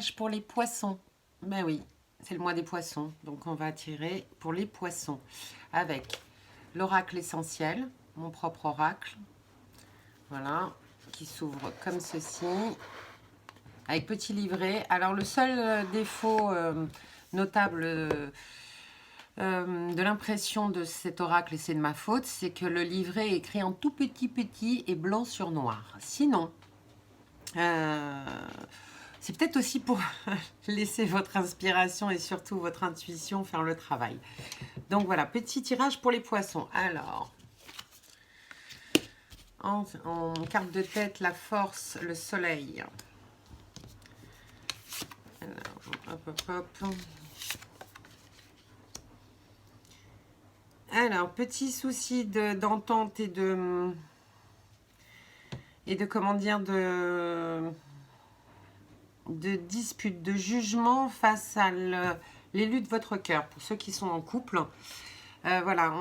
tirage pour les poissons. Ben oui, c'est le mois des poissons. Donc on va tirer pour les poissons. Avec l'oracle essentiel, mon propre oracle. Voilà, qui s'ouvre comme ceci. Avec petit livret. Alors le seul défaut notable de l'impression de cet oracle, et c'est de ma faute, c'est que le livret est écrit en tout petit et blanc sur noir. Sinon, c'est peut-être aussi pour laisser votre inspiration et surtout votre intuition faire le travail. Donc voilà, petit tirage pour les poissons. Alors, en carte de tête, la force, le soleil. Alors, hop. Alors, petit souci d'entente et de comment dire, de dispute, de jugement face à l'élu de votre cœur. Pour ceux qui sont en couple, voilà,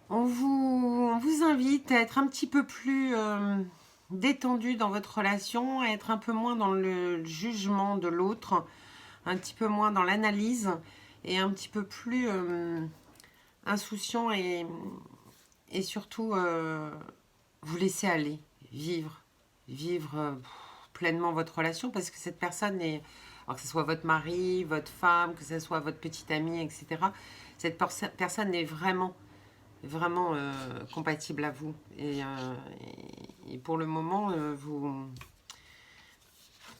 on vous invite à être un petit peu plus détendu dans votre relation, à être un peu moins dans le jugement de l'autre, un petit peu moins dans l'analyse et un petit peu plus insouciant et surtout vous laisser aller, vivre pleinement votre relation, parce que cette personne est, alors que ce soit votre mari, votre femme, que ce soit votre petite amie, etc. Cette personne est vraiment compatible à vous. Et pour le moment,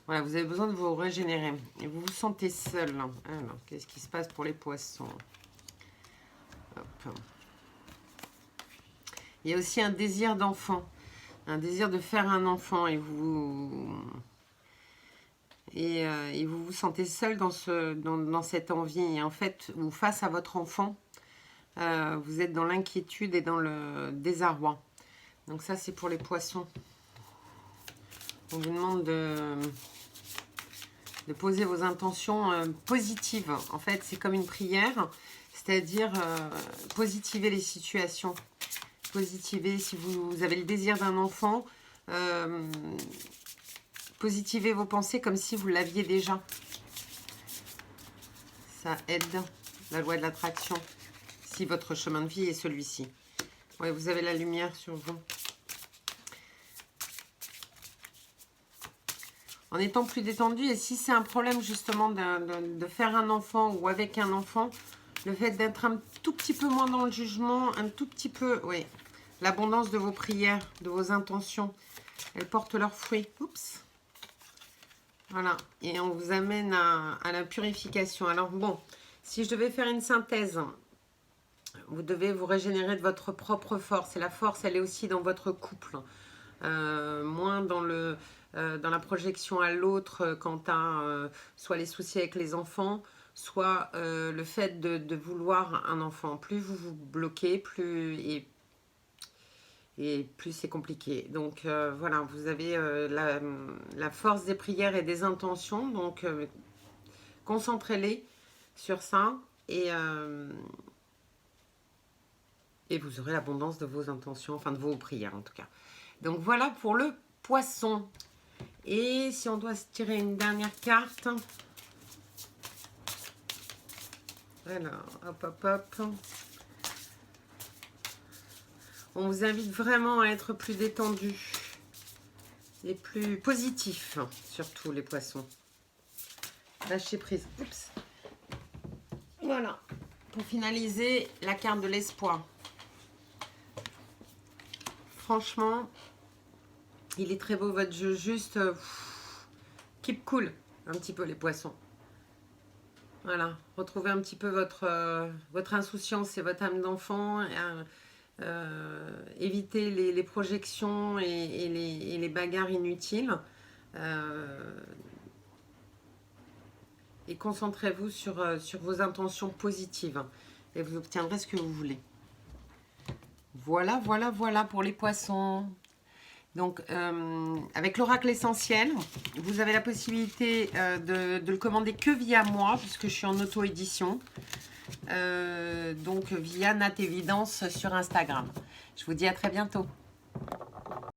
voilà, vous avez besoin de vous régénérer. Et vous vous sentez seul. Alors, qu'est-ce qui se passe pour les poissons? Hop. Il y a aussi un désir d'enfant. Un désir de faire un enfant. Et vous vous sentez seul dans cette envie. Et en fait, ou face à votre enfant, vous êtes dans l'inquiétude et dans le désarroi. Donc ça, c'est pour les poissons. On vous demande de poser vos intentions positives. En fait, c'est comme une prière, c'est-à-dire positiver les situations. Positiver, si vous avez le désir d'un enfant, positivez vos pensées comme si vous l'aviez déjà. Ça aide la loi de l'attraction, si votre chemin de vie est celui-ci. Ouais, vous avez la lumière sur vous. En étant plus détendu, et si c'est un problème justement de faire un enfant ou avec un enfant, le fait d'être un tout petit peu moins dans le jugement, un tout petit peu, oui, l'abondance de vos prières, de vos intentions, elles portent leurs fruits. Oups. Voilà, et on vous amène à la purification. Alors bon, si je devais faire une synthèse, vous devez vous régénérer de votre propre force. Et la force, elle est aussi dans votre couple. Moins dans la projection à l'autre quant à soit les soucis avec les enfants, soit le fait de vouloir un enfant. Plus vous vous bloquez, plus c'est compliqué. Donc voilà, vous avez la force des prières et des intentions. Donc concentrez-les sur ça et vous aurez l'abondance de vos intentions, enfin de vos prières en tout cas. Donc voilà pour le poisson. Et si on doit se tirer une dernière carte. Alors, hop. On vous invite vraiment à être plus détendu et plus positif, surtout les poissons. Lâchez prise. Oups. Voilà. Pour finaliser, la carte de l'espoir. Franchement, il est très beau votre jeu. Juste, keep cool un petit peu les poissons. Voilà. Retrouvez un petit peu votre insouciance et votre âme d'enfant. Évitez les projections et les bagarres inutiles. Et concentrez-vous sur vos intentions positives. Et vous obtiendrez ce que vous voulez. Voilà pour les poissons. Donc, avec l'oracle essentiel, vous avez la possibilité de le commander que via moi, puisque je suis en auto-édition. Donc, via Nat Évidence sur Instagram. Je vous dis à très bientôt.